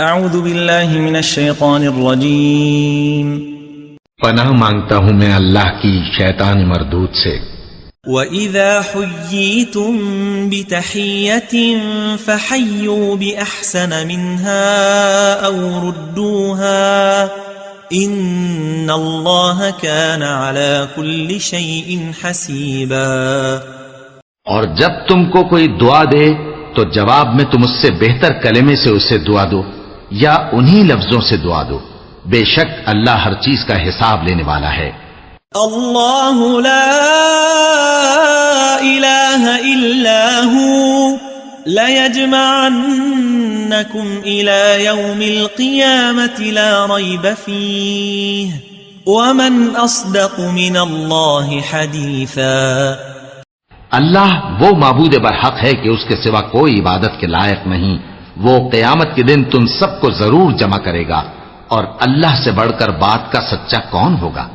اعوذ باللہ من الشیطان الرجیم پناہ مانگتا ہوں میں اللہ کی شیطان مردود سے۔ وَإِذَا حُيِّيتُم بِتَحِيَّةٍ فَحَيُّوا بِأَحْسَنَ مِنْهَا أَوْ رُدُّوهَا إِنَّ اللَّهَ كَانَ عَلَى كُلِّ شَيْءٍ حَسِيبًا۔ اور جب تم کو کوئی دعا دے تو جواب میں تم اس سے بہتر کلمے سے اسے دعا دو یا انہی لفظوں سے دعا دو، بے شک اللہ ہر چیز کا حساب لینے والا ہے۔ اللہ لا الہ الا هو لَيَجْمَعَنَّكُمْ إِلَى يَوْمِ الْقِيَامَةِ لَا رَيْبَ فِيهِ وَمَنْ أَصْدَقُ مِنَ اللَّهِ حَدِيثًا۔ اللہ وہ معبود برحق ہے کہ اس کے سوا کوئی عبادت کے لائق نہیں، وہ قیامت کے دن تم سب کو ضرور جمع کرے گا، اور اللہ سے بڑھ کر بات کا سچا کون ہوگا؟